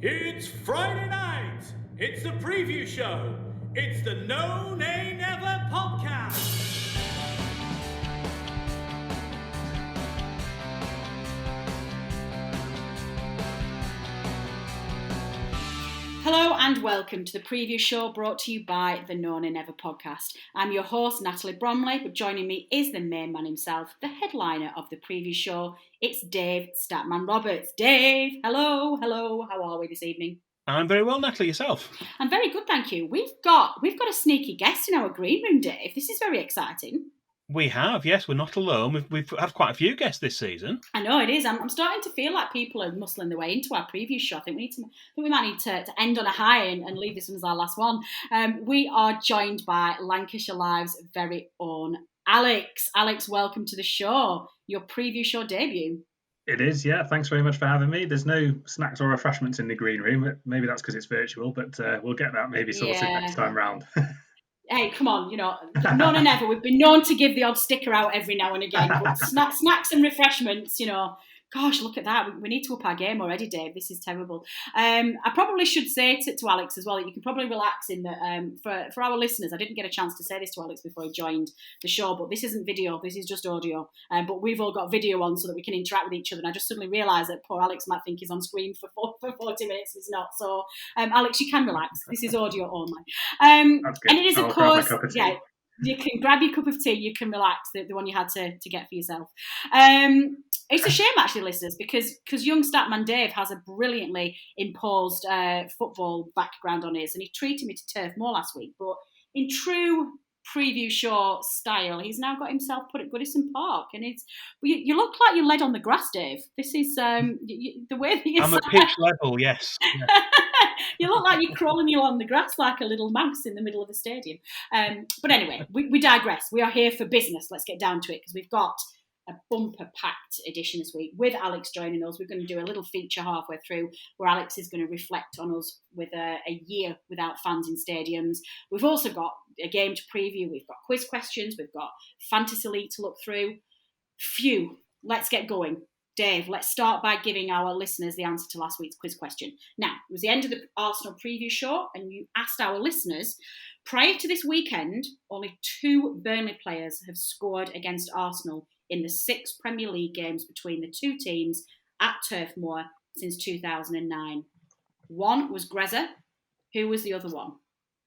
It's Friday night. It's the preview show. It's the No Nay Never podcast. Hello and welcome to the preview show brought to you by the No Nay Never podcast. I'm your host, Natalie Bromley, but joining me is the main man himself, the headliner of the preview show. It's Dave Statman Roberts. Dave, hello, how are we this evening? I'm very well, Natalie, yourself? I'm very good, thank you. We've got a sneaky guest in our green room, Dave. This is very exciting. We have, yes, we're not alone. We've had quite a few guests this season. I know it is. I'm starting to feel like people are muscling their way into our preview show. I think we might need to end on a high and leave this one as our last one. We are joined by Lancashire Live's very own Alex. Alex, welcome to the show. Your preview show debut. It is, yeah. Thanks very much for having me. There's no snacks or refreshments in the green room. Maybe that's because it's virtual, but we'll get that maybe sorted next time round. Hey, come on, No Nay Never. We've been known to give the odd sticker out every now and again, but snacks and refreshments, gosh, look at that. We need to up our game already, Dave. This is terrible. I probably should say to Alex as well that you can probably relax in that for our listeners. I didn't get a chance to say this to Alex before he joined the show, but this isn't video. This is just audio. But we've all got video on so that we can interact with each other. And I just suddenly realised that poor Alex might think he's on screen for 40 minutes. He's not. So, Alex, you can relax. This is audio only. That's good. And it is, of course, yeah. You can grab your cup of tea, you can relax, the one you had to get for yourself. It's a shame, actually, listeners, because young Statman Dave has a brilliantly imposed football background on his, and he treated me to Turf Moor last week. But in true preview show style, he's now got himself put at Goodison Park, and you look like you led on the grass, Dave. This is the way that you're I'm at pitch level, yes. Yeah. You look like you're crawling along the grass like a little mouse in the middle of the stadium. But anyway, we digress. We are here for business. Let's get down to it, because we've got a bumper-packed edition this week with Alex joining us. We're going to do a little feature halfway through where Alex is going to reflect on us with a year without fans in stadiums. We've also got a game to preview. We've got quiz questions. We've got Fantasy League to look through. Phew, let's get going. Dave, let's start by giving our listeners the answer to last week's quiz question. Now, it was the end of the Arsenal preview show, and you asked our listeners, prior to this weekend, only 2 Burnley players have scored against Arsenal in the 6 Premier League games between the two teams at Turf Moor since 2009. One was Grezza. Who was the other one?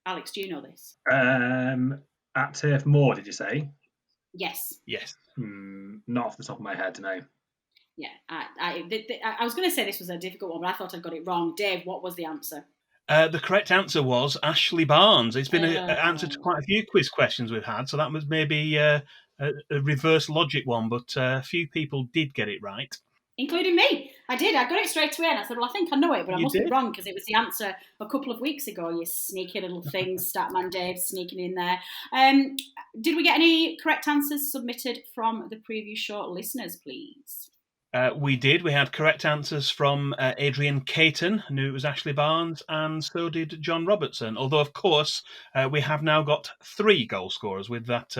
Alex, do you know this? At Turf Moor, did you say? Yes. Yes. Not off the top of my head, no. Yeah, I was going to say this was a difficult one, but I thought I got it wrong. Dave, what was the answer? The correct answer was Ashley Barnes. It's been an answer to quite a few quiz questions we've had, so that was maybe a reverse logic one, but a few people did get it right. Including me. I did. I got it straight away, and I said, well, I think I know it, but I must be wrong, because it was the answer a couple of weeks ago. You sneaky little things, Statman Dave sneaking in there. Did we get any correct answers submitted from the preview show listeners, please? We did. We had correct answers from Adrian Caton, knew it was Ashley Barnes, and so did John Robertson. Although, of course, we have now got 3 goal scorers, with that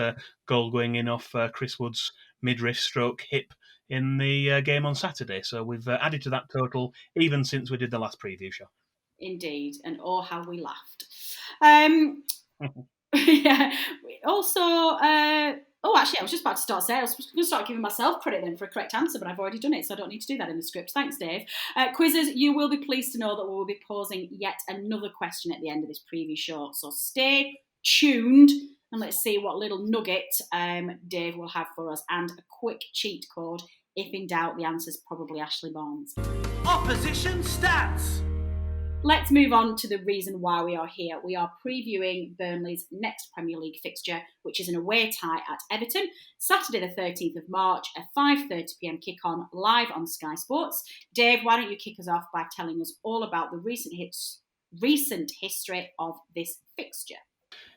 goal going in off Chris Wood's midriff stroke hip in the game on Saturday. So we've added to that total, even since we did the last preview show. Indeed, and oh, how we laughed. Yeah. Also... Oh, actually, I was just about to start saying, I was going to start giving myself credit then for a correct answer, but I've already done it, so I don't need to do that in the script. Thanks, Dave. Quizzers, you will be pleased to know that we will be posing yet another question at the end of this preview show, so stay tuned and let's see what little nugget Dave will have for us, and a quick cheat code. If in doubt, the answer's probably Ashley Barnes. Opposition stats. Let's move on to the reason why we are here. We are previewing Burnley's next Premier League fixture, which is an away tie at Everton, Saturday the 13th of March, a 5:30pm kick-on live on Sky Sports. Dave, why don't you kick us off by telling us all about the recent history of this fixture?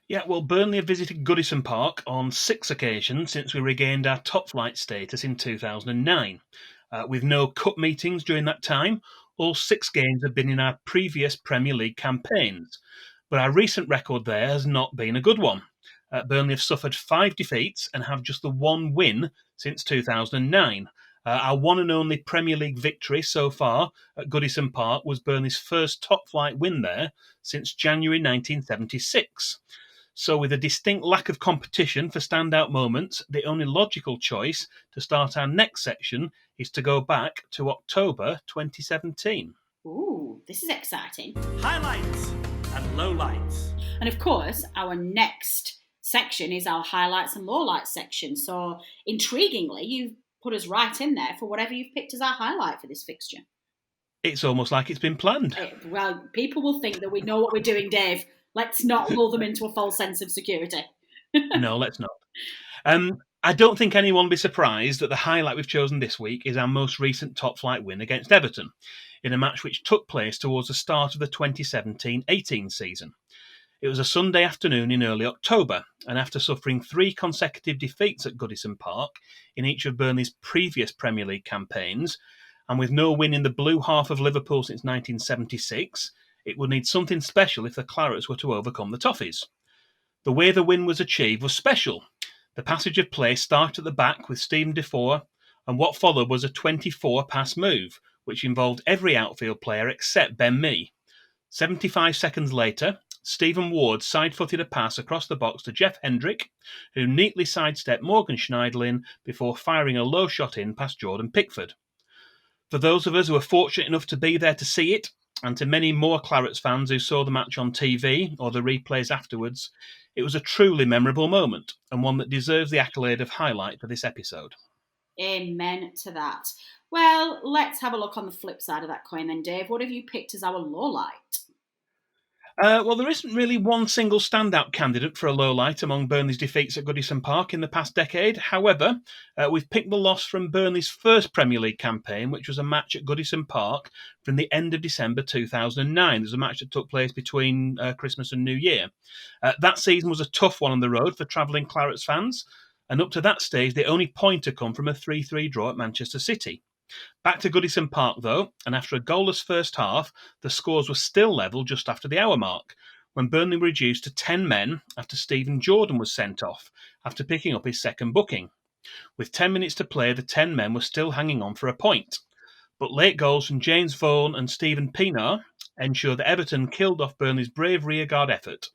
Yeah, well, Burnley have visited Goodison Park on 6 occasions since we regained our top-flight status in 2009. With no cup meetings during that time, all 6 games have been in our previous Premier League campaigns. But our recent record there has not been a good one. Burnley have suffered 5 defeats and have just the 1 win since 2009. Our one and only Premier League victory so far at Goodison Park was Burnley's first top-flight win there since January 1976. So with a distinct lack of competition for standout moments, the only logical choice to start our next section is to go back to October 2017. Ooh, this is exciting. Highlights and lowlights. And of course, our next section is our highlights and lowlights section. So intriguingly, you've put us right in there for whatever you've picked as our highlight for this fixture. It's almost like it's been planned. Well, people will think that we know what we're doing, Dave. Let's not lull them into a false sense of security. No, let's not. I don't think anyone will be surprised that the highlight we've chosen this week is our most recent top-flight win against Everton, in a match which took place towards the start of the 2017-18 season. It was a Sunday afternoon in early October, and after suffering 3 consecutive defeats at Goodison Park in each of Burnley's previous Premier League campaigns, and with no win in the blue half of Liverpool since 1976, it would need something special if the Clarets were to overcome the Toffees. The way the win was achieved was special. The passage of play started at the back with Stephen Defoe, and what followed was a 24-pass move, which involved every outfield player except Ben Mee. 75 seconds later, Stephen Ward side-footed a pass across the box to Jeff Hendrick, who neatly sidestepped Morgan Schneiderlin before firing a low shot in past Jordan Pickford. For those of us who were fortunate enough to be there to see it, and to many more Clarets fans who saw the match on TV or the replays afterwards, it was a truly memorable moment, and one that deserves the accolade of highlight for this episode. Amen to that. Well, let's have a look on the flip side of that coin then, Dave. What have you picked as our lowlight? Well, there isn't really one single standout candidate for a lowlight among Burnley's defeats at Goodison Park in the past decade. However, we've picked the loss from Burnley's first Premier League campaign, which was a match at Goodison Park from the end of December 2009. There's a match that took place between Christmas and New Year. That season was a tough one on the road for travelling Clarets fans, and up to that stage, the only point had come from a 3-3 draw at Manchester City. Back to Goodison Park, though, and after a goalless first half, the scores were still level just after the hour mark, when Burnley were reduced to 10 men after Stephen Jordan was sent off, after picking up his second booking. With 10 minutes to play, the 10 men were still hanging on for a point. But late goals from James Vaughan and Stephen Pienaar ensured that Everton killed off Burnley's brave rearguard effort,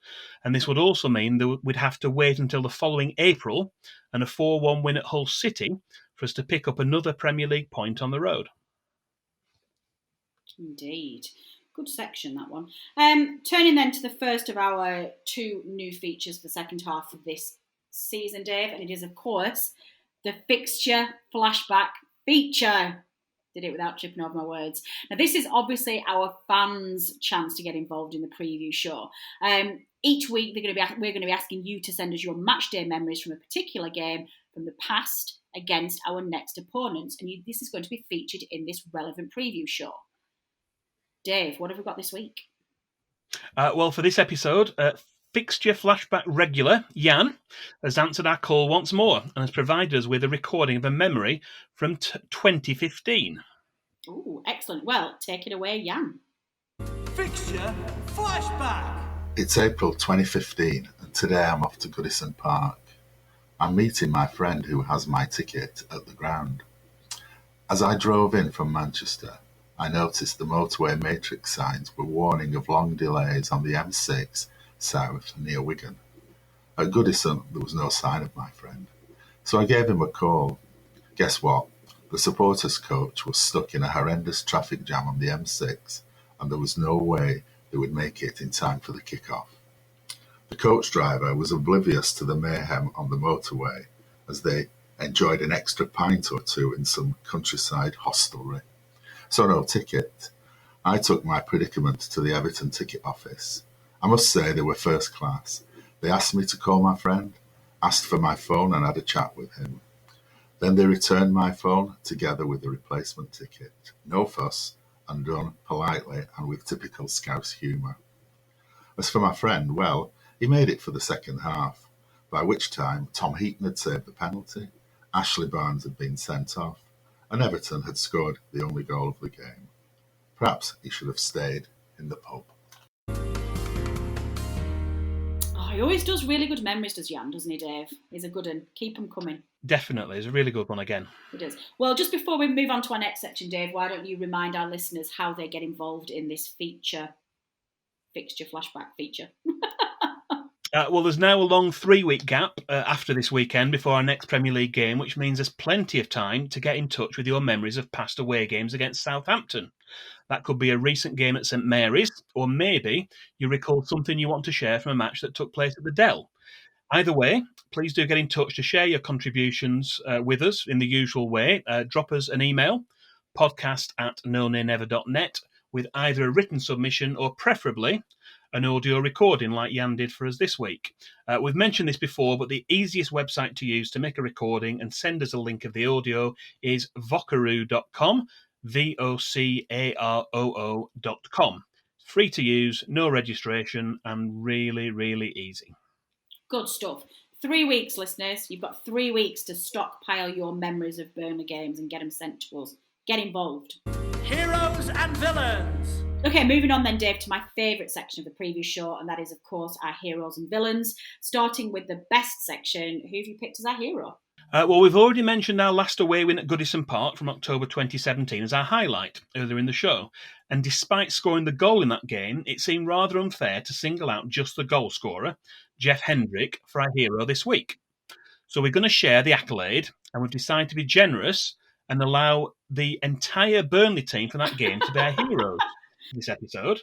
and this would also mean that we'd have to wait until the following April and a 4-1 win at Hull City for us to pick up another Premier League point on the road. Indeed. Good section, that one. Turning then to the first of our 2 new features for the second half of this season, Dave, and it is, of course, the fixture flashback feature. Did it without tripping over my words. Now, this is obviously our fans' chance to get involved in the preview show. Each week, we're going to be asking you to send us your matchday memories from a particular game from the past against our next opponents, and this is going to be featured in this relevant preview show. Dave, what have we got this week? Well, for this episode, fixture flashback regular Jan has answered our call once more and has provided us with a recording of a memory from 2015. Oh, excellent. Well, take it away, Jan. Fixture flashback. It's April 2015 and today I'm off to Goodison Park. I'm meeting my friend who has my ticket at the ground. As I drove in from Manchester, I noticed the motorway matrix signs were warning of long delays on the M6 south near Wigan. At Goodison, there was no sign of my friend, so I gave him a call. Guess what? The supporters coach was stuck in a horrendous traffic jam on the M6, and there was no way they would make it in time for the kick-off. The coach driver was oblivious to the mayhem on the motorway as they enjoyed an extra pint or two in some countryside hostelry. So no ticket. I took my predicament to the Everton ticket office. I must say they were first class. They asked me to call my friend, asked for my phone and had a chat with him. Then they returned my phone together with the replacement ticket. No fuss, and done politely and with typical Scouse humour. As for my friend, well, he made it for the second half, by which time Tom Heaton had saved the penalty, Ashley Barnes had been sent off, and Everton had scored the only goal of the game. Perhaps he should have stayed in the pub. Oh, he always does really good memories, does Jan, doesn't he, Dave? He's a good one. Keep them coming. Definitely. It's a really good one again. It is. Well, just before we move on to our next section, Dave, why don't you remind our listeners how they get involved in this fixture flashback feature? Well, there's now a long 3-week gap after this weekend before our next Premier League game, which means there's plenty of time to get in touch with your memories of past away games against Southampton. That could be a recent game at St Mary's, or maybe you recall something you want to share from a match that took place at the Dell. Either way, please do get in touch to share your contributions with us in the usual way. Drop us an email, podcast@nonamenever.net, with either a written submission or preferably an audio recording like Jan did for us this week. We've mentioned this before, but the easiest website to use to make a recording and send us a link of the audio is vocaroo.com, vocaroo.com. Free to use, no registration, and really, really easy. Good stuff. 3 weeks, listeners. You've got 3 weeks to stockpile your memories of Burnley games and get them sent to us. Get involved. Heroes and villains. Okay, moving on then, Dave, to my favourite section of the preview show, and that is, of course, our heroes and villains. Starting with the best section, who have you picked as our hero? Well, we've already mentioned our last away win at Goodison Park from October 2017 as our highlight earlier in the show. And despite scoring the goal in that game, it seemed rather unfair to single out just the goal scorer, Jeff Hendrick, for our hero this week. So we're going to share the accolade, and we've decided to be generous and allow the entire Burnley team from that game to be our heroes this episode.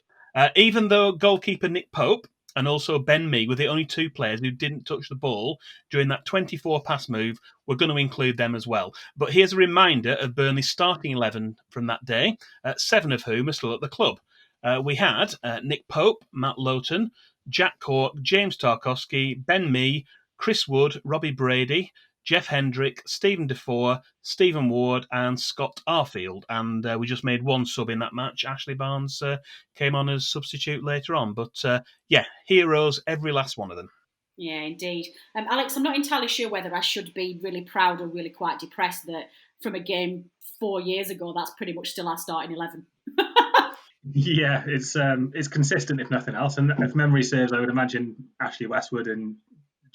Even though goalkeeper Nick Pope and also Ben Mee were the only two players who didn't touch the ball during that 24-pass move, we're going to include them as well. But here's a reminder of Burnley's starting 11 from that day, 7 of whom are still at the club. We had Nick Pope, Matt Lowton, Jack Cork, James Tarkowski, Ben Mee, Chris Wood, Robbie Brady, Jeff Hendrick, Stephen Defoe, Stephen Ward, and Scott Arfield. And we just made one sub in that match. Ashley Barnes came on as substitute later on. But yeah, heroes, every last one of them. Yeah, indeed. Alex, I'm not entirely sure whether I should be really proud or really quite depressed that from a game 4 years ago, that's pretty much still our starting 11. Yeah, it's consistent if nothing else. And if memory serves, I would imagine Ashley Westwood and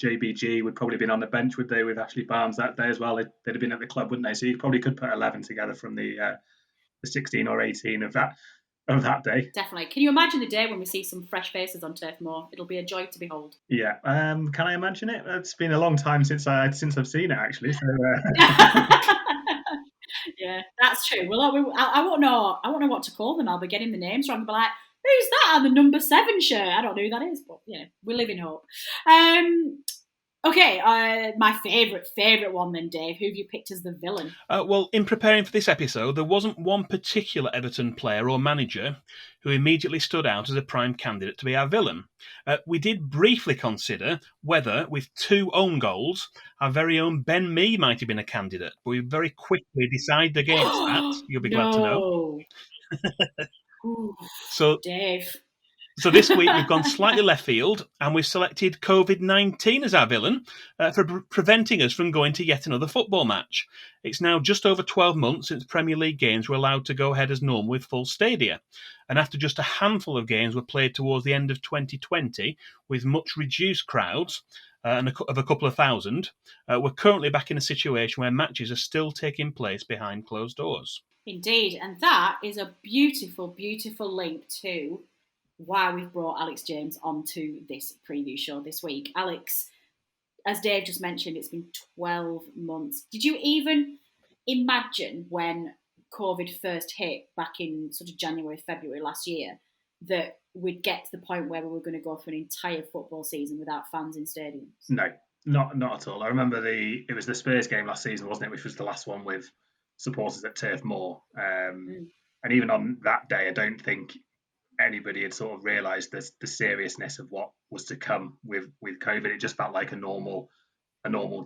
JBG would probably have been on the bench, would they, with Ashley Barnes that day as well? They'd have been at the club, wouldn't they? So you probably could put 11 together from the 16 or 18 of that day. Definitely. Can you imagine the day when we see some fresh faces on Turf Moor? It'll be a joy to behold. Yeah. Can I imagine it? It's been a long time since I've seen it, actually. So. Yeah, that's true. Well, I won't know what to call them. I'll be getting the names wrong. I'll be like, who's that on the number 7 shirt? I don't know who that is, but we live in hope. Okay, my favourite one then, Dave. Who have you picked as the villain? Well, in preparing for this episode, there wasn't one particular Everton player or manager who immediately stood out as a prime candidate to be our villain. We did briefly consider whether, with 2 own goals, our very own Ben Mee might have been a candidate, but we very quickly decided against that. You'll be glad to know. Ooh, So, Dave. So this week we've gone slightly left field and we've selected COVID-19 as our villain for preventing us from going to yet another football match. It's now just over 12 months since Premier League games were allowed to go ahead as normal with full stadia. And after just a handful of games were played towards the end of 2020 with much reduced crowds of a couple of thousand, we're currently back in a situation where matches are still taking place behind closed doors. Indeed, and that is a beautiful, beautiful link to why we've brought Alex James onto this preview show this week. Alex, as Dave just mentioned, it's been 12 months. Did you even imagine when COVID first hit back in sort of January, February last year that we'd get to the point where we were going to go for an entire football season without fans in stadiums? No, not at all. I remember it was the Spurs game last season, wasn't it, which was the last one with supporters at Turf Moor. And even on that day, I don't think anybody had sort of realised the seriousness of what was to come with COVID. It just felt like a normal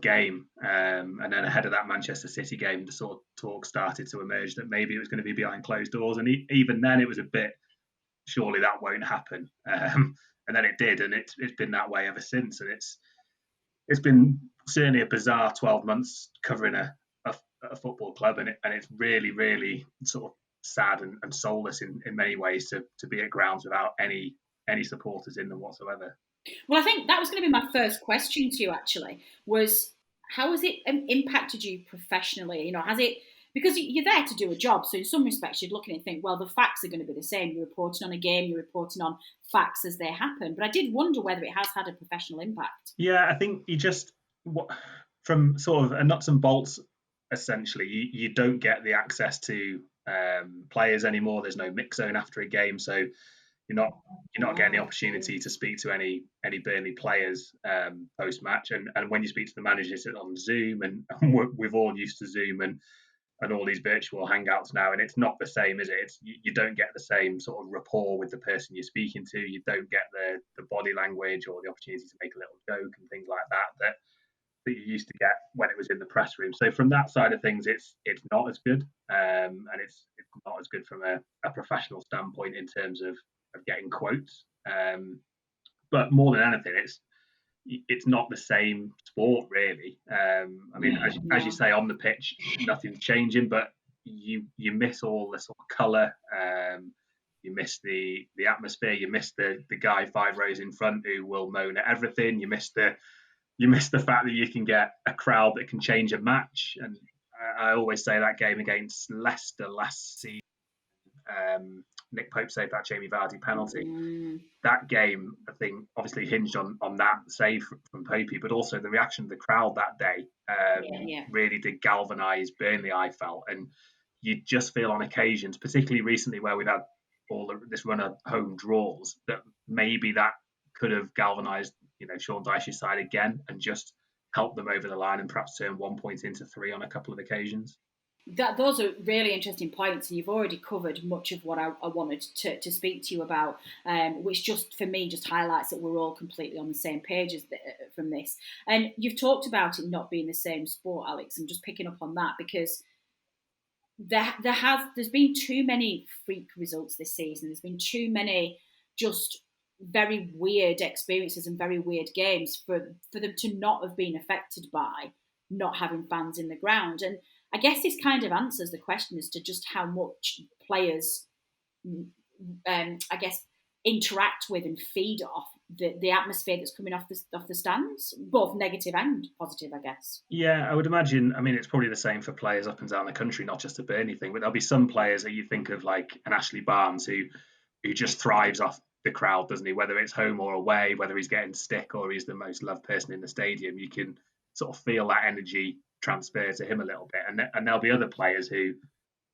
game. And then ahead of that Manchester City game, the sort of talk started to emerge that maybe it was going to be behind closed doors. And even then, it was a bit, surely that won't happen. And then it did, and it's been that way ever since. And it's been certainly a bizarre 12 months covering a football club, and it's really, really sort of sad and soulless in many ways to be at grounds without any supporters in them whatsoever. Well, I think that was going to be my first question to you, actually, was how has it impacted you professionally? You know, has it, because you're there to do a job, so in some respects you'd look at it and think, well, the facts are going to be the same. You're reporting on a game, you're reporting on facts as they happen. But I did wonder whether it has had a professional impact. Yeah, I think you just, from sort of a nuts and bolts, essentially, you don't get the access to players anymore. There's no mix zone after a game, so you're not getting the opportunity to speak to any Burnley players post match. And when you speak to the managers, it's on Zoom, and we've all used to Zoom and all these virtual hangouts now, and it's not the same, is it? You don't get the same sort of rapport with the person you're speaking to. You don't get the body language or the opportunity to make a little joke and things like that you used to get when it was in the press room. So from that side of things, it's not as good, and it's not as good from a professional standpoint in terms of getting quotes. But more than anything, it's not the same sport, really. I mean, as you say, on the pitch, nothing's changing, but you miss all the sort of colour. You miss the atmosphere. You miss the guy 5 rows in front who will moan at everything. You miss the fact that you can get a crowd that can change a match. And I always say that game against Leicester last season, Nick Pope saved that Jamie Vardy penalty. That game, I think, obviously hinged on that save from Popey, but also the reaction of the crowd that day really did galvanise Burnley, I felt. And you just feel on occasions, particularly recently where we've had this run of home draws, that maybe that could have galvanised, Sean Dyche's side again and just helped them over the line and perhaps turn 1 point into 3 on a couple of occasions. Those are really interesting points, and you've already covered much of what I wanted to speak to you about, which just for me just highlights that we're all completely on the same page from this. And you've talked about it not being the same sport, Alex. I'm just picking up on that because there's been too many freak results this season. There's been too many just very weird experiences and very weird games for them to not have been affected by not having fans in the ground. And I guess this kind of answers the question as to just how much players, interact with and feed off the atmosphere that's coming off the stands, both negative and positive, I guess. Yeah, I would imagine. I mean, it's probably the same for players up and down the country, not just a Burnley thing. But there'll be some players that you think of, like an Ashley Barnes, who just thrives off the crowd, doesn't he? Whether it's home or away, whether he's getting stick or he's the most loved person in the stadium, you can sort of feel that energy transfer to him a little bit. And there'll be other players who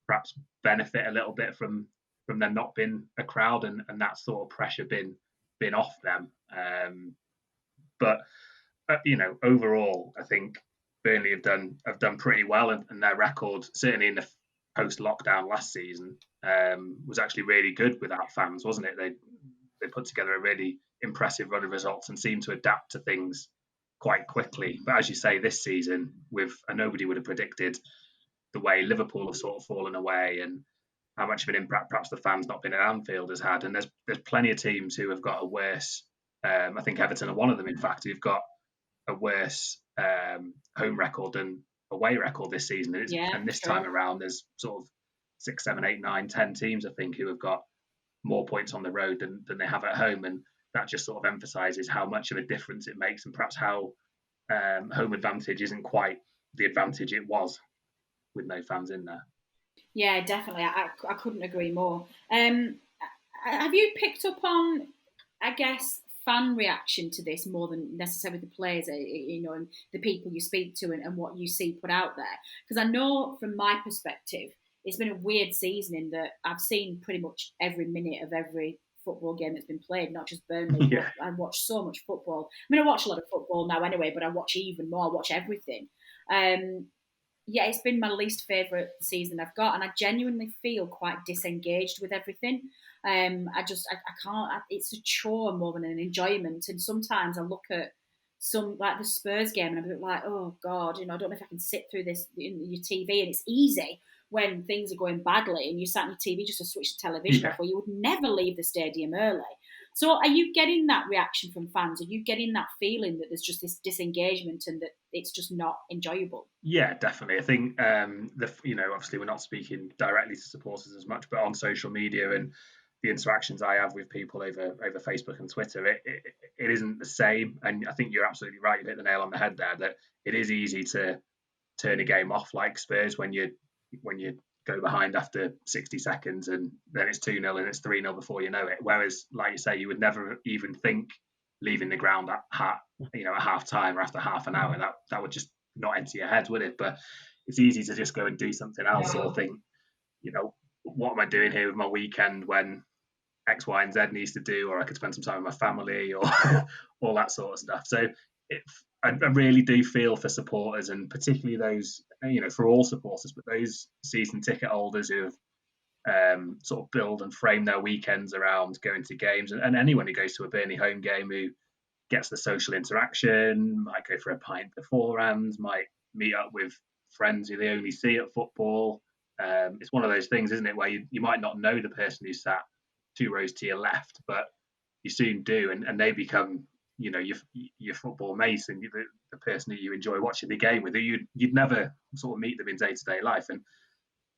perhaps benefit a little bit from there not being a crowd and that sort of pressure been off them. But overall, I think Burnley have done pretty well, and their record, certainly in the post-lockdown last season, was actually really good without fans, wasn't it? They put together a really impressive run of results and seemed to adapt to things quite quickly. But as you say, this season, nobody would have predicted the way Liverpool have sort of fallen away and how much of an impact perhaps the fans not being at Anfield has had. And there's plenty of teams who have got a worse, I think Everton are one of them, in fact, who've got a worse home record than away record this season. And this time around, there's sort of 6, 7, 8, 9, 10 teams, I think, who have got more points on the road than they have at home. And that just sort of emphasises how much of a difference it makes and perhaps how home advantage isn't quite the advantage it was with no fans in there. Yeah, definitely. I couldn't agree more. Have you picked up on, I guess, fan reaction to this more than necessarily the players, and the people you speak to and what you see put out there? Because I know from my perspective, it's been a weird season in that I've seen pretty much every minute of every football game that's been played, not just Burnley. Yeah. I watch so much football. I mean, I watch a lot of football now anyway, but I watch even more. I watch everything. It's been my least favourite season I've got, and I genuinely feel quite disengaged with everything. I can't. It's a chore more than an enjoyment. And sometimes I look at some, like the Spurs game, and I'm a bit like, oh God, I don't know if I can sit through this in your TV. And it's easy when things are going badly and you sat on your TV just to switch the television off, or you would never leave the stadium early. So are you getting that reaction from fans? Are you getting that feeling that there's just this disengagement and that it's just not enjoyable? Yeah, definitely. I think, obviously we're not speaking directly to supporters as much, but on social media and the interactions I have with people over Facebook and Twitter, it isn't the same. And I think you're absolutely right. You hit the nail on the head there, that it is easy to turn a game off like Spurs when you go behind after 60 seconds and then it's 2-0 and it's 3-0 before you know it. Whereas, like you say, you would never even think leaving the ground at half time or after half an hour. That would just not enter your head, would it? But it's easy to just go and do something else or think, what am I doing here with my weekend when X, Y, and Z needs to do, or I could spend some time with my family, or all that sort of stuff. So I really do feel for supporters, and particularly those, for all supporters, but those season ticket holders who have sort of build and frame their weekends around going to games, and anyone who goes to a Burnley home game who gets the social interaction, might go for a pint beforehand, might meet up with friends who they only see at football. It's one of those things, isn't it, where you might not know the person who sat 2 rows to your left, but you soon do, and they become, your football mates and the person who you enjoy watching the game with, who you'd never sort of meet them in day-to-day life. And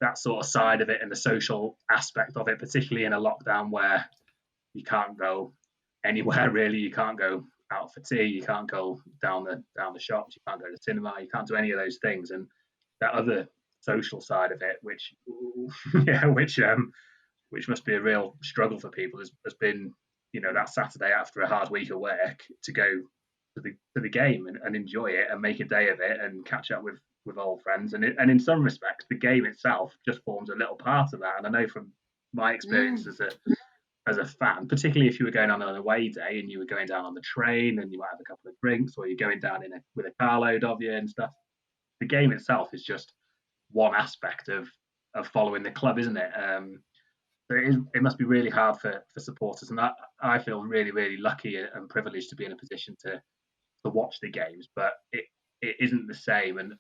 that sort of side of it and the social aspect of it, particularly in a lockdown where you can't go anywhere really, you can't go out for tea, you can't go down the shops, you can't go to the cinema, you can't do any of those things. And that other social side of it, which must be a real struggle for people, has been, that Saturday after a hard week of work to go to the game and enjoy it and make a day of it and catch up with old friends. And in some respects, the game itself just forms a little part of that. And I know from my experience as a fan, particularly if you were going on an away day and you were going down on the train and you might have a couple of drinks, or you're going down with a carload of you and stuff, the game itself is just one aspect of following the club, isn't it? It must be really hard for supporters, and I feel really, really lucky and privileged to be in a position to watch the games, but it isn't the same, and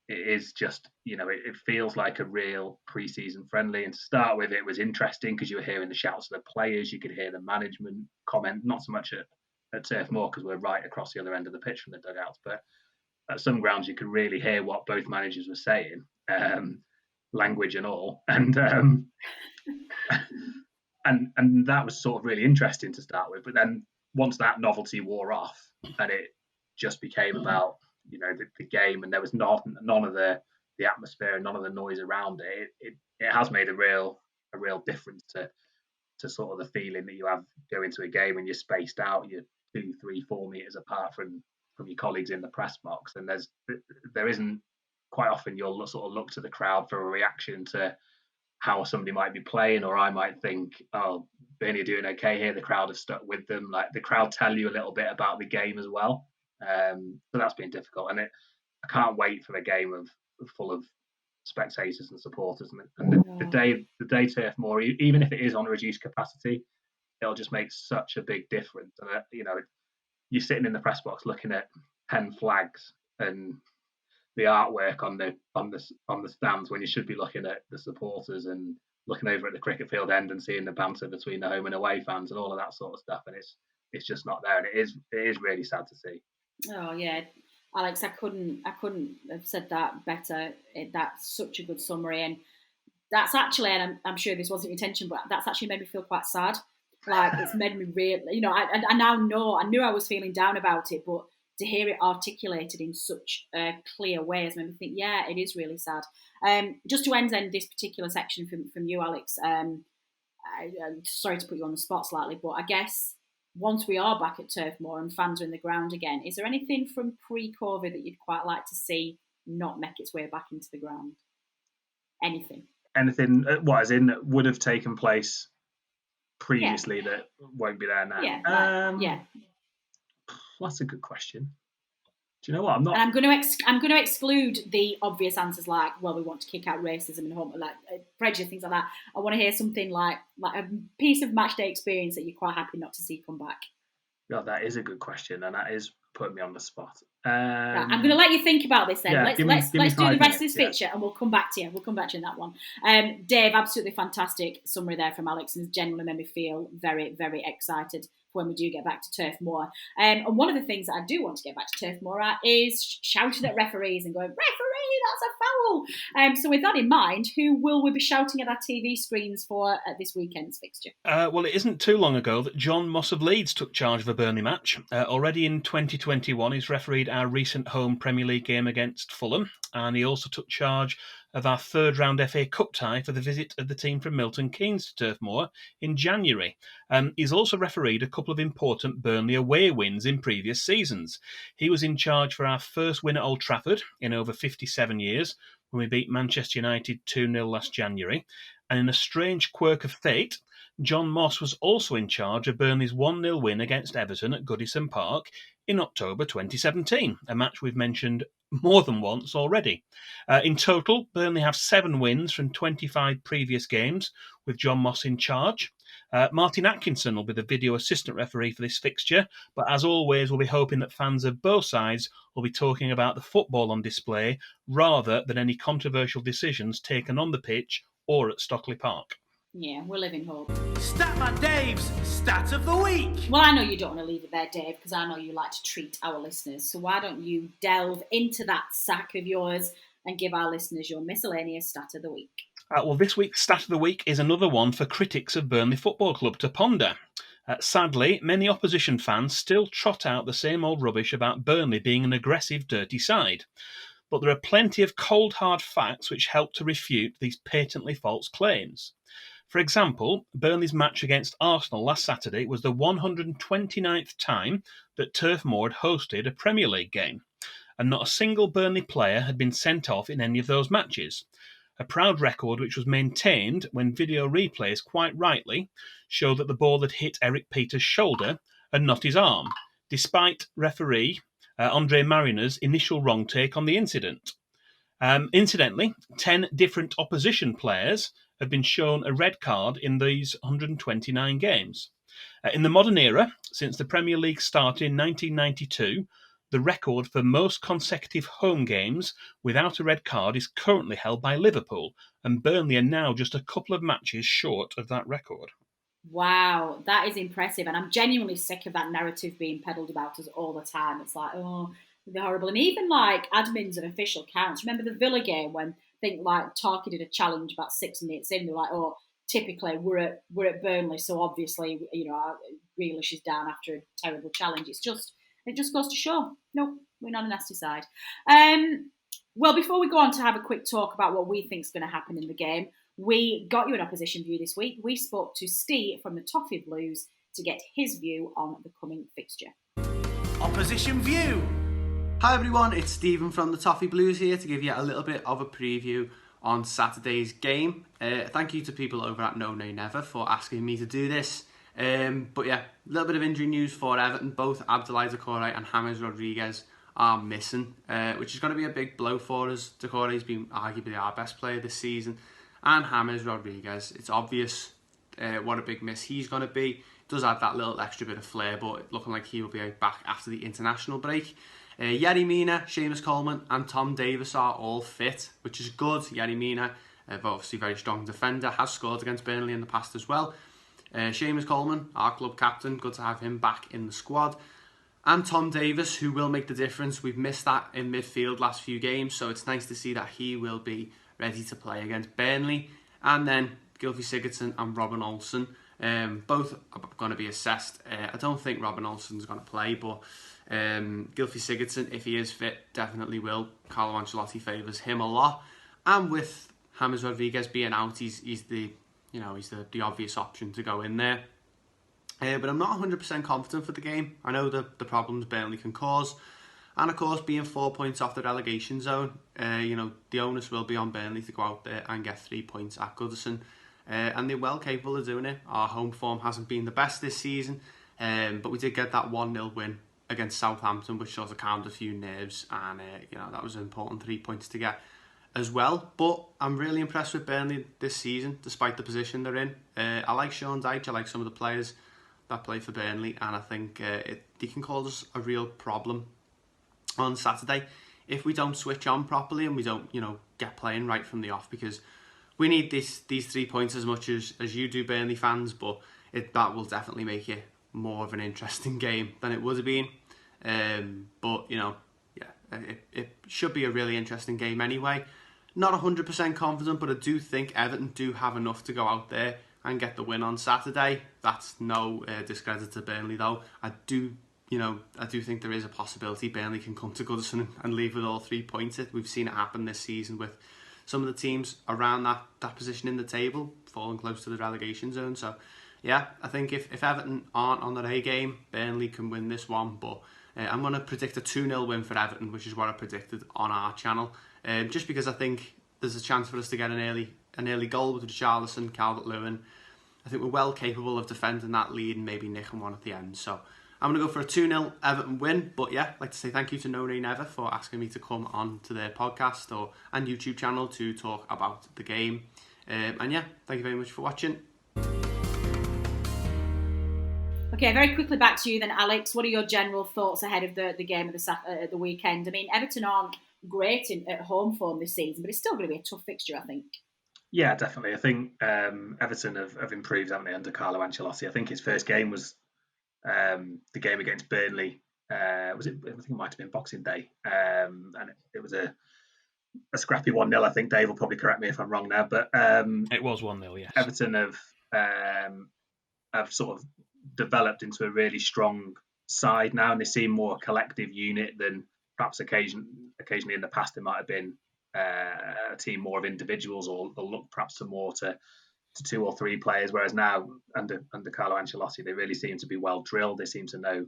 it is just, it feels like a real pre-season friendly. And to start with, it was interesting because you were hearing the shouts of the players, you could hear the management comment, not so much at Turf Moor because we're right across the other end of the pitch from the dugouts, but at some grounds you could really hear what both managers were saying, language and all, and and that was sort of really interesting to start with. But then once that novelty wore off and it just became about the game, and there was none of the atmosphere and none of the noise around it has made a real difference to sort of the feeling that you have going to a game and you're spaced out, you're 2, 3, 4 meters apart from your colleagues in the press box, and there isn't quite often you'll sort of look to the crowd for a reaction to how somebody might be playing, or I might think, oh, Burnley are doing okay here, the crowd have stuck with them. Like, the crowd tell you a little bit about the game as well. So that's been difficult, and I can't wait for the game full of spectators and supporters, and the day Turf Moor, even if it is on a reduced capacity, it'll just make such a big difference. And you're sitting in the press box looking at 10 flags and the artwork on the stands when you should be looking at the supporters and looking over at the cricket field end and seeing the banter between the home and away fans and all of that sort of stuff, and it's just not there, and it is really sad to see. Oh yeah, Alex, I couldn't have said that better. That's such a good summary, and that's actually, and I'm sure this wasn't your intention, but that's actually made me feel quite sad. Like, it's made me real. I now know. I knew I was feeling down about it, but to hear it articulated in such a clear way has made me think, yeah, it is really sad. Just to end this particular section from you, Alex, I'm sorry to put you on the spot slightly, but I guess once we are back at Turf Moor and fans are in the ground again, is there anything from pre-COVID that you'd quite like to see not make its way back into the ground? Anything, what, as in would have taken place previously that won't be there now? Yeah. That's a good question. Do you know what? I'm not. And I'm going to exclude the obvious answers like, well, we want to kick out racism and prejudice, things like that. I want to hear something like a piece of match day experience that you're quite happy not to see come back. Yeah, that is a good question, and that is putting me on the spot. Right, I'm going to let you think about this then. Yeah, let's do the rest of this feature, and we'll come back to you. We'll come back to you in that one. Dave, absolutely fantastic summary there from Alex, and has genuinely made me feel very, very excited when we do get back to Turf Moor. And one of the things that I do want to get back to Turf Moor at is shouting at referees and going, referee! that's a foul. So with that in mind, who will we be shouting at our TV screens for this weekend's fixture? Well, it isn't too long ago that John Moss of Leeds took charge of a Burnley match. Already in 2021, he's refereed our recent home Premier League game against Fulham, and he also took charge of our third round FA Cup tie for the visit of the team from Milton Keynes to Turf Moor in January. He's also refereed a couple of important Burnley away wins in previous seasons. He was in charge for our first win at Old Trafford in over 57 years, when we beat Manchester United 2-0 last January. And in a strange quirk of fate, John Moss was also in charge of Burnley's 1-0 win against Everton at Goodison Park in October 2017, a match we've mentioned more than once already. In total, Burnley have 7 wins from 25 previous games, with John Moss in charge. Martin Atkinson will be the video assistant referee for this fixture, but as always, we'll be hoping that fans of both sides will be talking about the football on display rather than any controversial decisions taken on the pitch or at Stockley Park. Yeah, we're living hope. Statman Dave's Stat of the Week. Well, I know you don't want to leave it there, Dave, because I know you like to treat our listeners. So why don't you delve into that sack of yours and give our listeners your miscellaneous Stat of the Week? Well, this week's Stat of the Week is another one for critics of Burnley Football Club to ponder. Sadly, many opposition fans still trot out the same old rubbish about Burnley being an aggressive, dirty side. But there are plenty of cold, hard facts which help to refute these patently false claims. For example, Burnley's match against Arsenal last Saturday was the 129th time that Turf Moor had hosted a Premier League game, and not a single Burnley player had been sent off in any of those matches. A proud record which was maintained when video replays quite rightly show that the ball had hit Eric Peters' shoulder and not his arm, despite referee Andre Mariner's initial wrong take on the incident. Incidentally, 10 different opposition players have been shown a red card in these 129 games. In the modern era, since the Premier League started in 1992, the record for most consecutive home games without a red card is currently held by Liverpool, and Burnley are now just a couple of matches short of that record. Wow, that is impressive. And I'm genuinely sick of that narrative being peddled about us all the time. It's like, oh, they're horrible. And even like admins and official accounts. Remember the Villa game when I think like Tarky did a challenge about 6 minutes in. They're like, oh, typically we're at Burnley, so obviously, Grealish is down after a terrible challenge. It just goes to show, no, we're not a nasty side. Well, before we go on to have a quick talk about what we think is going to happen in the game, we got you an opposition view this week. We spoke to Steve from the Toffee Blues to get his view on the coming fixture. Opposition view. Hi everyone, it's Stephen from the Toffee Blues here to give you a little bit of a preview on Saturday's game. Thank you to people over at No Nay Never for asking me to do this. But yeah, a little bit of injury news for Everton. Both Abdoulaye Doucouré and James Rodriguez are missing, which is going to be a big blow for us. Doucouré's been arguably our best player this season, and James Rodriguez, it's obvious what a big miss he's going to be. Does add that little extra bit of flair, but looking like he will be back after the international break. Yerry Mina, Seamus Coleman and Tom Davis are all fit, which is good. Yerry Mina, obviously very strong defender, has scored against Burnley in the past as well. Seamus Coleman, our club captain, good to have him back in the squad. And Tom Davis, who will make the difference. We've missed that in midfield last few games, so it's nice to see that he will be ready to play against Burnley. And then Gylfi Sigurdsson and Robin Olsen, both are going to be assessed. I don't think Robin Olsen's going to play, but Gylfi Sigurdsson, if he is fit, definitely will. Carlo Ancelotti favours him a lot. And with James Rodriguez being out, he's the obvious option to go in there. But I'm not 100% confident for the game. I know the problems Burnley can cause. And of course, being 4 points off the relegation zone, the onus will be on Burnley to go out there and get 3 points at Goodison. And they're well capable of doing it. Our home form hasn't been the best this season, but we did get that 1-0 win against Southampton, which sort of calmed a few nerves, and that was an important 3 points to get as well. But I'm really impressed with Burnley this season, despite the position they're in. I like Sean Dyche, I like some of the players that play for Burnley, and I think they can cause us a real problem on Saturday if we don't switch on properly and we don't, get playing right from the off, because we need these 3 points as much as you do, Burnley fans, but that will definitely make it more of an interesting game than it would have been. But it should be a really interesting game anyway. Not 100% confident, but I do think Everton do have enough to go out there and get the win on Saturday. That's no discredit to Burnley, though. I do think there is a possibility Burnley can come to Goodison and leave with all 3 points. We've seen it happen this season with some of the teams around that position in the table falling close to the relegation zone. So, yeah, I think if Everton aren't on their A game, Burnley can win this one. But I'm going to predict a 2-0 win for Everton, which is what I predicted on our channel. Just because I think there's a chance for us to get an early goal with Richarlison, Calvert-Lewin. I think we're well capable of defending that lead and maybe nicking one at the end. So I'm going to go for a 2-0 Everton win. But yeah, I'd like to say thank you to No Nay Never for asking me to come on to their podcast and YouTube channel to talk about the game. And yeah, thank you very much for watching. Okay, very quickly back to you then, Alex. What are your general thoughts ahead of the game of the weekend? I mean, Everton aren't great at home form this season, but it's still going to be a tough fixture, I think. Yeah, definitely. I think Everton have improved, haven't they, under Carlo Ancelotti? I think his first game was the game against Burnley. Was it? I think it might have been Boxing Day, and it was a scrappy 1-0. I think Dave will probably correct me if I'm wrong now, but it was 1-0. Yes. Everton have sort of developed into a really strong side now, and they seem more a collective unit than perhaps occasionally in the past. There might have been a team more of individuals, or look perhaps more to 2 or 3 players. Whereas now under Carlo Ancelotti, they really seem to be well drilled. They seem to know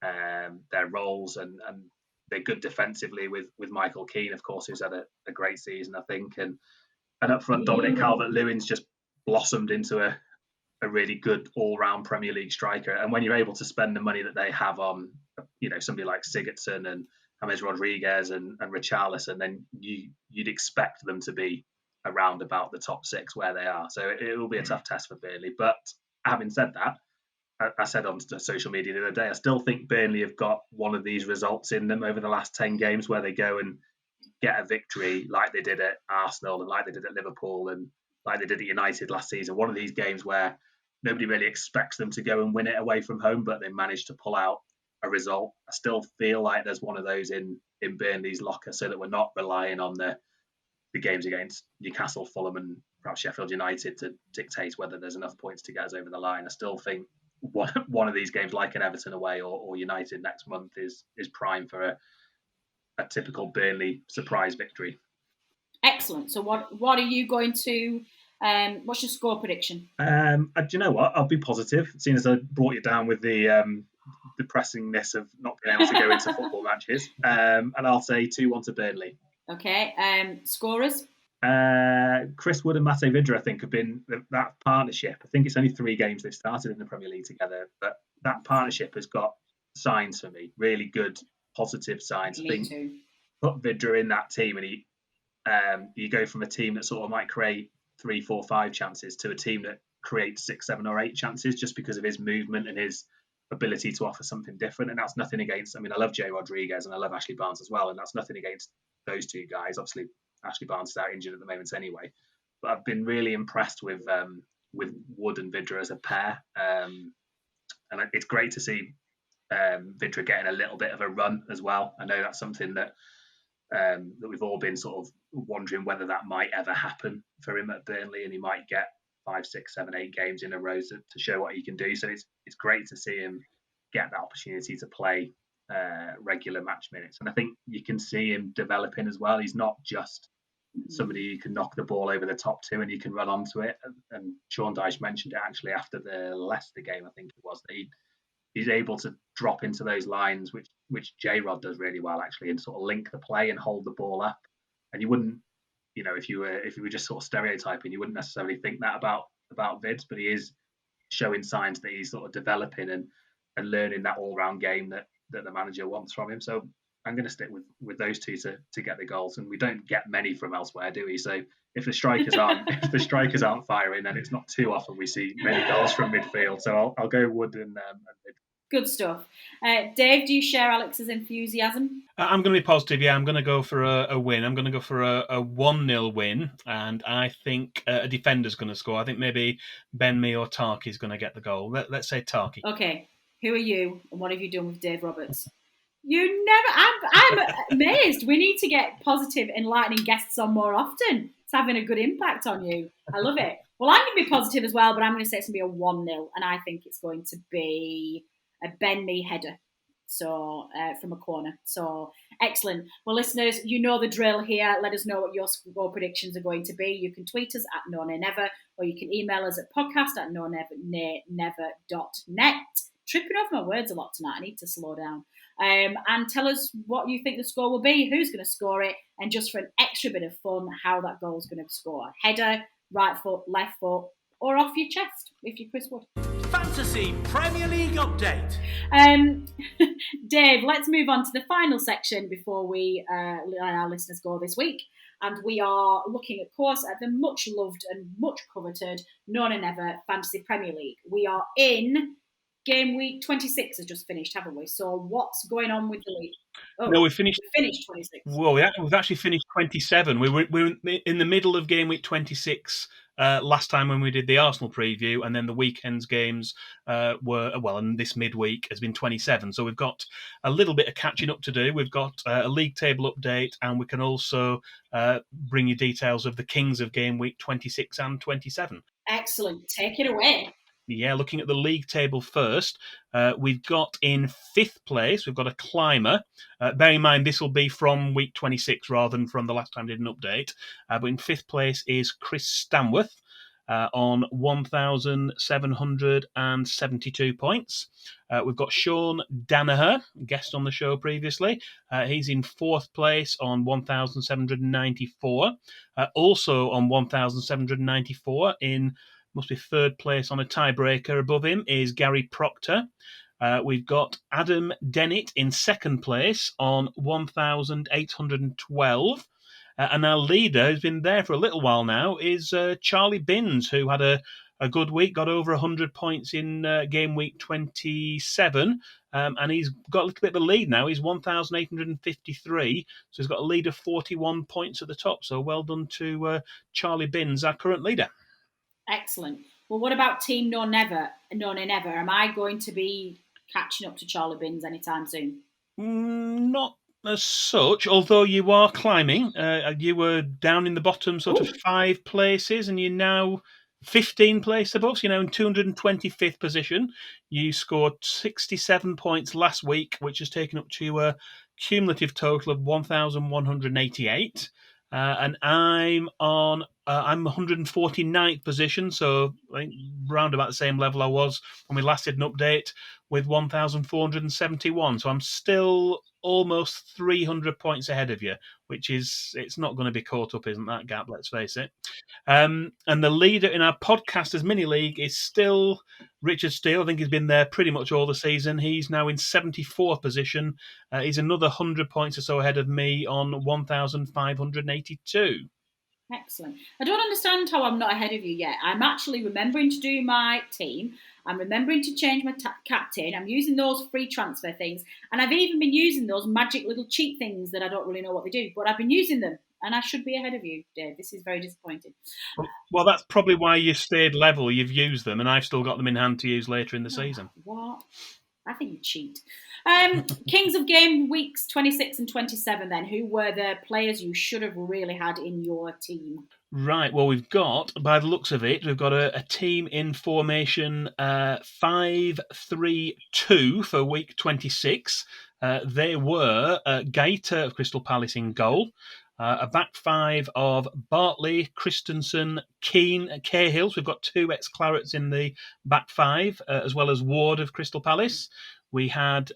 their roles, and they're good defensively with Michael Keane, of course, who's had a great season, I think, and up front Dominic Calvert-Lewin's just blossomed into a really good all-round Premier League striker. And when you're able to spend the money that they have on, somebody like Sigurdsson and James Rodriguez and Richarlison, then you'd expect them to be around about the top 6 where they are. So it will be a tough test for Burnley. But having said that, I said on social media the other day, I still think Burnley have got one of these results in them over the last 10 games where they go and get a victory like they did at Arsenal and like they did at Liverpool and like they did at United last season. One of these games where nobody really expects them to go and win it away from home, but they managed to pull out a result. I still feel like there's one of those in Burnley's locker, so that we're not relying on the games against Newcastle, Fulham and perhaps Sheffield United to dictate whether there's enough points to get us over the line. I still think one of these games, like an Everton away or United next month, is prime for a typical Burnley surprise victory. Excellent. So what are you going to... what's your score prediction? Do you know what? I'll be positive, seeing as I brought you down with the depressingness of not being able to go into football matches. And I'll say 2-1 to Burnley. Okay. Scorers? Chris Wood and Mate Vidra, I think, have been that partnership. I think it's only 3 games they've started in the Premier League together, but that partnership has got signs for me, really good, positive signs. I think too. Put Vidra in that team, and you go from a team that sort of might create 3, 4, 5 chances to a team that creates 6, 7 or 8 chances just because of his movement and his ability to offer something different. And that's nothing against, I Love Jay Rodriguez and I love Ashley Barnes as well, and that's nothing against those 2 guys. Obviously Ashley Barnes is out injured at the moment anyway, but I've been really impressed with Wood and Vidra as a pair, and it's great to see Vidra getting a little bit of a run as well. I know that's something that we've all been sort of wondering whether that might ever happen for him at Burnley, and he might get 5, 6, 7, 8 games in a row to show what he can do. So it's great to see him get that opportunity to play regular match minutes, and I think you can see him developing as well. He's not just somebody who can knock the ball over the top 2 and he can run onto it. And Sean Dyche mentioned it actually after the Leicester game, I think it was, that he's able to drop into those lines, which J-Rod does really well actually, and sort of link the play and hold the ball up. And you wouldn't, if you were just sort of stereotyping, you wouldn't necessarily think that about Vids, but he is showing signs that he's sort of developing and learning that all-round game that the manager wants from him. So I'm going to stick with those 2 to get the goals, and we don't get many from elsewhere, do we? So if the strikers aren't firing, then it's not too often we see many goals from midfield. So I'll go Wood and Mid. Good stuff. Dave, do you share Alex's enthusiasm? I'm going to be positive. Yeah, I'm going to go for a win. I'm going to go for a 1-0 win, and I think a defender's going to score. I think maybe Ben Mee or Tarky's going to get the goal. Let's say Tarky. Okay. Who are you, and what have you done with Dave Roberts? You never. I'm amazed. We need to get positive, enlightening guests on more often. It's having a good impact on you. I love it. Well, I'm going to be positive as well, but I'm going to say it's going to be a 1-0, and I think it's going to be a Ben Mee header. So from a corner. So excellent. Well, listeners, you know the drill here. Let us know what your score predictions are going to be. You can tweet us at NoNayNever, or you can email us at podcast@nonever.net. Tripping over my words a lot tonight. I need to slow down. And tell us what you think the score will be, who's going to score it, and just for an extra bit of fun, how that goal is going to score. Header, right foot, left foot, or off your chest, if you're Chris Wood. Fantasy Premier League update. Dave, let's move on to the final section before we let our listeners go this week. And we are looking, of course, at the much loved and much coveted No Nay Never Fantasy Premier League. We are in Gameweek 26 has just finished, haven't we? So what's going on with the league? No, we finished 26. Well, we've actually finished 27. We were in the middle of Gameweek 26 last time when we did the Arsenal preview, and then the weekend's games and this midweek has been 27. So we've got a little bit of catching up to do. We've got a league table update, and we can also bring you details of the Kings of Gameweek 26 and 27. Excellent. Take it away. Yeah, looking at the league table first, we've got in 5th place, we've got a climber. Bear in mind, this will be from week 26 rather than from the last time I did an update. But in 5th place is Chris Stanworth on 1,772 points. We've got Sean Danaher, guest on the show previously. He's in 4th place on 1,794. Also on 1,794 must be 3rd place on a tiebreaker above him is Gary Proctor. We've got Adam Dennett in 2nd place on 1,812. And our leader, who's been there for a little while now, is Charlie Binns, who had a good week, got over 100 points in game week 27. And he's got a little bit of a lead now. He's 1,853. So he's got a lead of 41 points at the top. So well done to Charlie Binns, our current leader. Excellent. Well, what about Team No Nay Never? Am I going to be catching up to Charlie Binns anytime soon? Not as such, although you are climbing. You were down in the bottom sort of 5 places, and you're now 15 places above. So you're now in 225th position. You scored 67 points last week, which has taken up to a cumulative total of 1,188. And I'm on 149th position, so I think round about the same level I was when we last did an update with 1,471. So I'm still almost 300 points ahead of you, which is, it's not going to be caught up, isn't that gap, let's face it. And the leader in our podcasters mini league is still Richard Steele. I think he's been there pretty much all the season. He's now in 74th position. He's another 100 points or so ahead of me on 1,582. Excellent. I don't understand how I'm not ahead of you yet. I'm actually remembering to do my team. I'm remembering to change my captain. I'm using those free transfer things. And I've even been using those magic little cheat things that I don't really know what they do. But I've been using them. And I should be ahead of you, Dave. This is very disappointing. Well, that's probably why you stayed level. You've used them. And I've still got them in hand to use later in the season. What? I think you cheat. Kings of Game Weeks 26 and 27 then. Who were the players you should have really had in your team? Right, well, we've got, by the looks of it, we've got a team in formation 5-3-2 for week 26. They were Gaeta of Crystal Palace in goal. A back 5 of Bartley, Christensen, Keane, Cahills. We've got 2 ex-Clarets in the back 5, as well as Ward of Crystal Palace. We had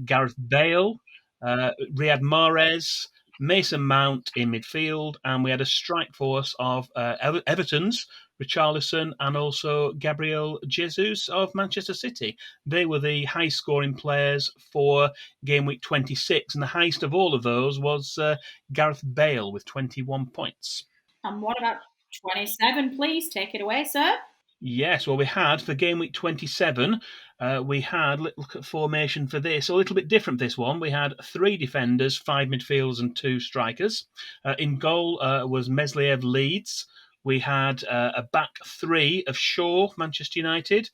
Gareth Bale, Riyad Mahrez, Mason Mount in midfield, and we had a strike force of Everton's Richarlison and also Gabriel Jesus of Manchester City. They were the high-scoring players for Game Week 26, and the highest of all of those was Gareth Bale with 21 points. And what about 27, please? Take it away, sir. Yes, well, we had, for Game Week 27, we had, look at formation for this, a little bit different this one. We had 3 defenders, 5 midfielders and 2 strikers. In goal was Mesliev Leeds. We had a back 3 of Shaw, Manchester United,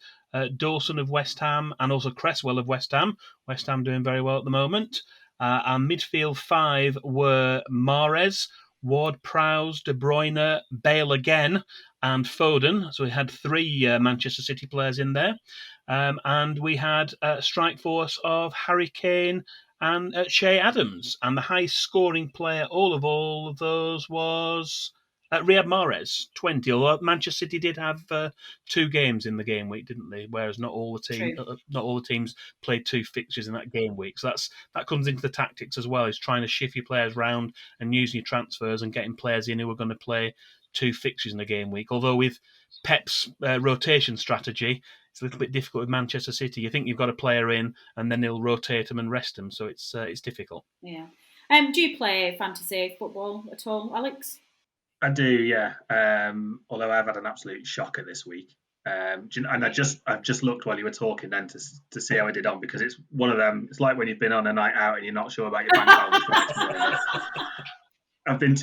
Dawson of West Ham, and also Cresswell of West Ham. West Ham doing very well at the moment. Our midfield 5 were Mahrez, Ward-Prowse, De Bruyne, Bale again, and Foden. So we had 3 Manchester City players in there. And we had a strike force of Harry Kane and Shea Adams. And the highest scoring player all of those was Riyad Mahrez, 20. Although Manchester City did have 2 games in the game week, didn't they? Whereas not all the teams played 2 fixtures in that game week. So that comes into the tactics as well, is trying to shift your players around and using your transfers and getting players in who are going to play 2 fixtures in a game week. Although with Pep's rotation strategy, it's a little bit difficult with Manchester City. You think you've got a player in, and then he'll rotate them and rest them, so it's difficult. Yeah. Do you play fantasy football at all, Alex? I do, yeah. Although I've had an absolute shocker this week, and I've just looked while you were talking then to see how I did on, because it's one of them. It's like when you've been on a night out and you're not sure about your bank balance the next morning. I've been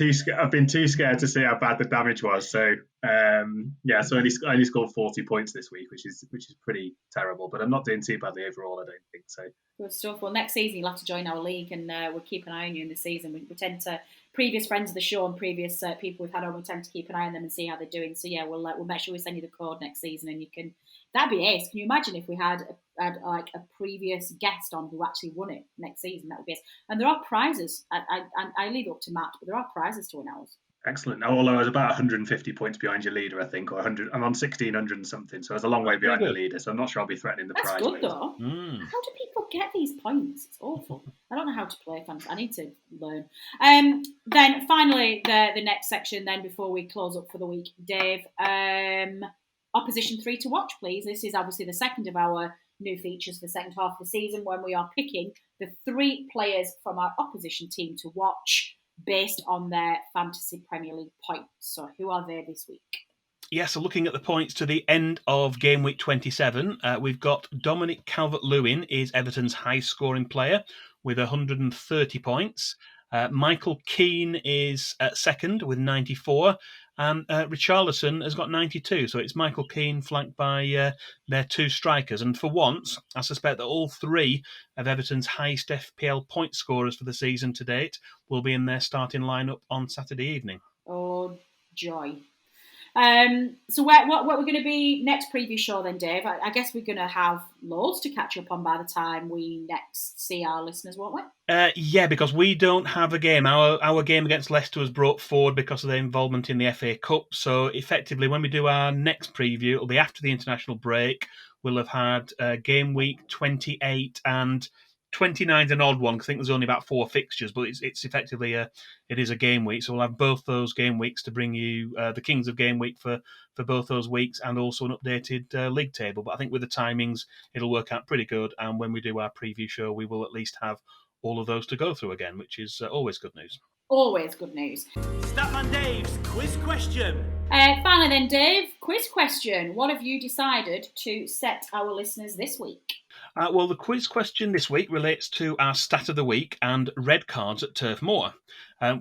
too scared to see how bad the damage was. So so I only scored 40 points this week, which is pretty terrible. But I'm not doing too badly overall, I don't think so. Good stuff. Well, next season you'll have to join our league, and we'll keep an eye on you in the season. We tend to, previous friends of the show and previous people we've had on, we tend to keep an eye on them and see how they're doing. So yeah, we'll make sure we send you the code next season, and you can. That'd be ace. Can you imagine if we had like a previous guest on who actually won it next season? That would be ace. And there are prizes. I leave it up to Matt, but there are prizes to win ours. Excellent. Although I was about 150 points behind your leader, I think, or 100. I'm on 1,600 and something, so I was a long way behind the leader. So I'm not sure I'll be threatening the prize. That's good though. How do people get these points? It's awful. I don't know how to play fantasy. I need to learn. Then finally, the next section. Then before we close up for the week, Dave. Opposition 3 to watch, please. This is obviously the second of our new features for the second half of the season, when we are picking the 3 players from our opposition team to watch based on their fantasy Premier League points. So who are they this week? Yeah, so looking at the points to the end of game week 27, we've got Dominic Calvert-Lewin is Everton's highest scoring player with 130 points. Michael Keane is second with 94. And Richarlison has got 92, so it's Michael Keane flanked by their 2 strikers. And for once, I suspect that all 3 of Everton's highest FPL point scorers for the season to date will be in their starting lineup on Saturday evening. Oh, joy. So what we're going to be next preview show then, Dave? I guess we're going to have loads to catch up on by the time we next see our listeners, won't we? Yeah, because we don't have a game. Our game against Leicester was brought forward because of their involvement in the FA Cup. So effectively, when we do our next preview, it'll be after the international break. We'll have had game week 28 and 29's an odd one, because I think there's only about 4 fixtures, but it's effectively it is a game week. So we'll have both those game weeks to bring you the Kings of Game Week for both those weeks, and also an updated league table. But I think with the timings, it'll work out pretty good. And when we do our preview show, we will at least have all of those to go through again, which is always good news. Always good news. Statman Dave's quiz question. Finally then, Dave, quiz question. What have you decided to set our listeners this week? Well, the quiz question this week relates to our stat of the week and red cards at Turf Moor.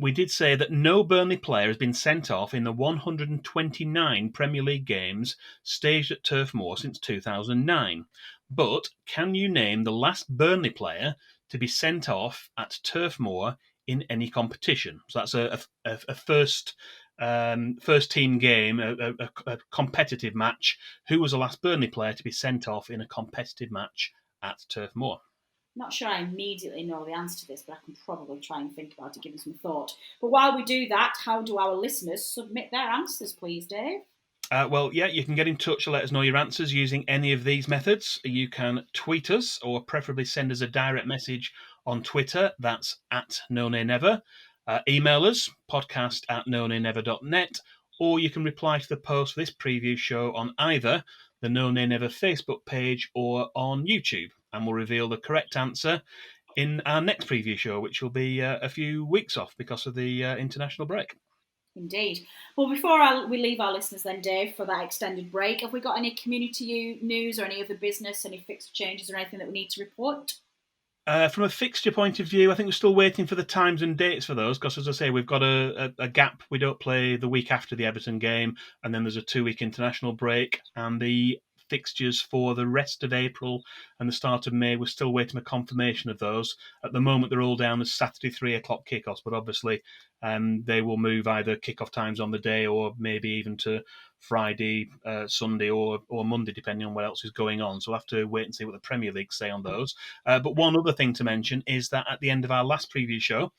We did say that no Burnley player has been sent off in the 129 Premier League games staged at Turf Moor since 2009. But can you name the last Burnley player to be sent off at Turf Moor in any competition? So that's a first team game, a competitive match. Who was the last Burnley player to be sent off in a competitive match at Turf Moor? Not sure I immediately know the answer to this, but I can probably try and think about it, give it some thought. But while we do that, how do our listeners submit their answers, please, Dave? You can get in touch and let us know your answers using any of these methods. You can tweet us, or preferably send us a direct message on Twitter. That's at @NoNayNever. Email us, podcast@nonaynever.net, or you can reply to the post for this preview show on either the No Nay Never Facebook page or on YouTube, and we'll reveal the correct answer in our next preview show, which will be a few weeks off because of the international break. Indeed. Well, before we leave our listeners then, Dave, for that extended break, have we got any community news or any other business, any fixture changes or anything that we need to report? From a fixture point of view, I think we're still waiting for the times and dates for those, because, as I say, we've got a gap. We don't play the week after the Everton game, and then there's a 2-week international break, and the fixtures for the rest of April and the start of May. We're still waiting for confirmation of those. At the moment, they're all down as Saturday 3 o'clock kickoffs, but obviously they will move either kickoff times on the day or maybe even to Friday, Sunday or Monday, depending on what else is going on. So we'll have to wait and see what the Premier League say on those. But one other thing to mention is that at the end of our last preview show,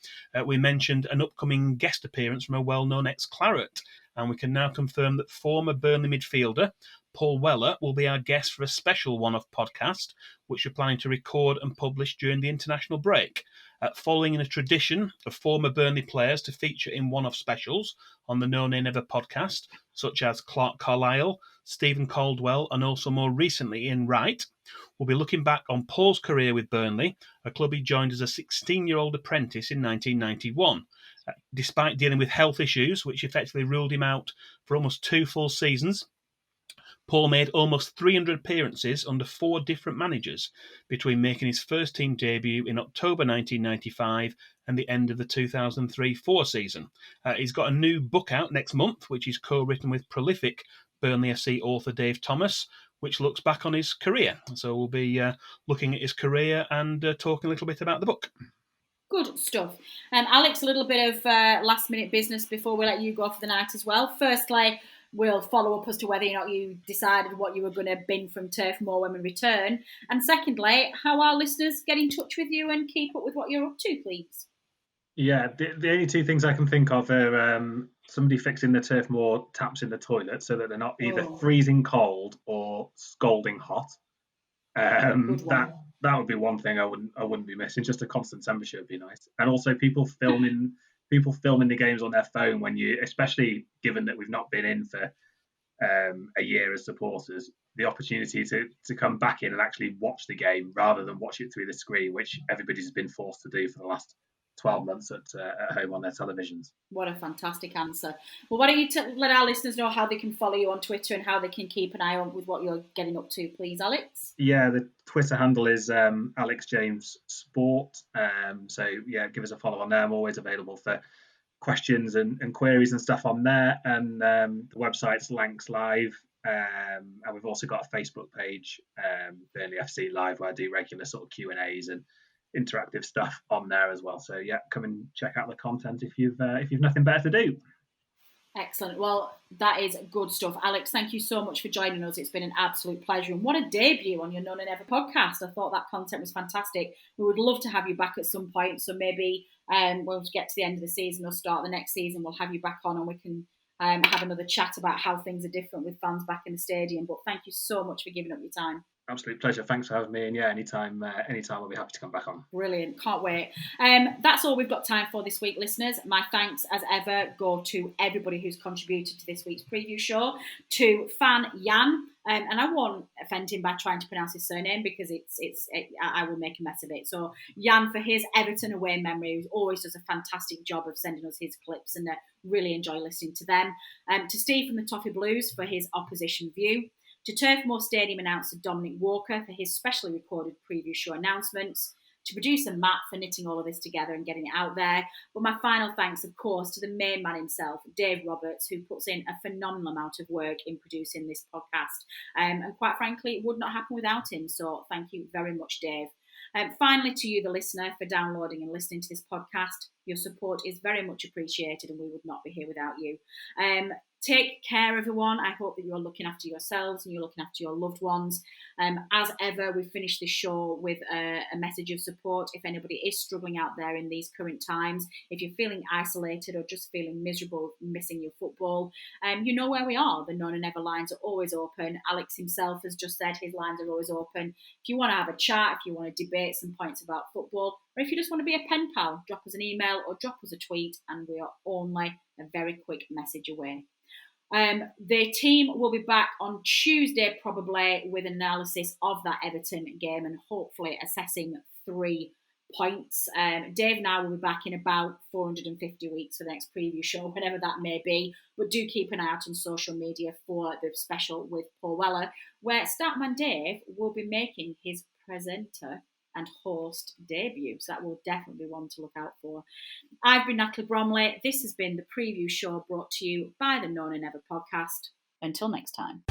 we mentioned an upcoming guest appearance from a well-known ex-Claret. And we can now confirm that former Burnley midfielder Paul Weller will be our guest for a special one-off podcast, which we're planning to record and publish during the international break. Following in a tradition of former Burnley players to feature in one-off specials on the No Nay Never podcast, such as Clark Carlisle, Stephen Caldwell, and also more recently Ian Wright, we'll be looking back on Paul's career with Burnley, a club he joined as a 16-year-old apprentice in 1991. Despite dealing with health issues, which effectively ruled him out for almost 2 full seasons, Paul made almost 300 appearances under 4 different managers between making his first team debut in October 1995 and the end of the 2003-04 season. He's got a new book out next month, which is co-written with prolific Burnley FC author Dave Thomas, which looks back on his career. So we'll be looking at his career and talking a little bit about the book. Good stuff. Alex, a little bit of last-minute business before we let you go for the night as well. Firstly, we'll follow up as to whether or not you decided what you were going to bin from Turf Moor when we return. And secondly, how our listeners get in touch with you and keep up with what you're up to, please. Yeah, the only 2 things I can think of are somebody fixing the Turf Moor taps in the toilet so that they're not either freezing cold or scalding hot. That would be one thing I wouldn't be missing. Just a constant temperature would be nice. And also people filming the games on their phone when especially given that we've not been in for a year as supporters, the opportunity to come back in and actually watch the game rather than watch it through the screen, which everybody's been forced to do for the last 12 months at home on their televisions. What a fantastic answer. Well, why don't you let our listeners know how they can follow you on Twitter and how they can keep an eye on with what you're getting up to, please, Alex? Yeah, the Twitter handle is Alex James Sport. So, yeah, give us a follow on there. I'm always available for questions and queries and stuff on there. And the website's Lancs Live. And we've also got a Facebook page, Burnley FC Live, where I do regular sort of Q&As and interactive stuff on there as well. So yeah, come and check out the content if you've nothing better to do. Excellent. Well, that is good stuff. Alex, thank you so much for joining us. It's been an absolute pleasure. And what a debut on your No Nay Never podcast. I thought that content was fantastic. We would love to have you back at some point. So maybe we'll get to the end of the season or start the next season. We'll have you back on and we can have another chat about how things are different with fans back in the stadium. But thank you so much for giving up your time. Absolute pleasure. Thanks for having me. And yeah, anytime I'll be happy to come back on. Brilliant. Can't wait. That's all we've got time for this week, listeners. My thanks, as ever, go to everybody who's contributed to this week's preview show, to fan Jan. And I won't offend him by trying to pronounce his surname because I will make a mess of it. So Jan, for his Everton away memory, who always does a fantastic job of sending us his clips, and really enjoy listening to them. To Steve from the Toffee Blues for his opposition view. To Turf Moor Stadium announcer Dominic Walker for his specially recorded preview show announcements. To producer Matt for knitting all of this together and getting it out there. But my final thanks, of course, to the main man himself, Dave Roberts, who puts in a phenomenal amount of work in producing this podcast. And quite frankly, it would not happen without him. So thank you very much, Dave. Finally, to you, the listener, for downloading and listening to this podcast. Your support is very much appreciated and we would not be here without you. Take care, everyone. I hope that you're looking after yourselves and you're looking after your loved ones. As ever, we finish the show with a message of support. If anybody is struggling out there in these current times, if you're feeling isolated or just feeling miserable, missing your football, you know where we are. The No Nay Never lines are always open. Alex himself has just said his lines are always open. If you want to have a chat, if you want to debate some points about football, or if you just want to be a pen pal, drop us an email or drop us a tweet, and we are only a very quick message away. The team will be back on Tuesday, probably, with analysis of that Everton game and hopefully assessing 3 points. Dave and I will be back in about 450 weeks for the next preview show, whenever that may be. But do keep an eye out on social media for the special with Paul Weller, where Startman Dave will be making his presenter and host debut. So that will definitely be one to look out for. I've been Natalie Bromley. This has been the preview show brought to you by the No Nay Never podcast. Until next time.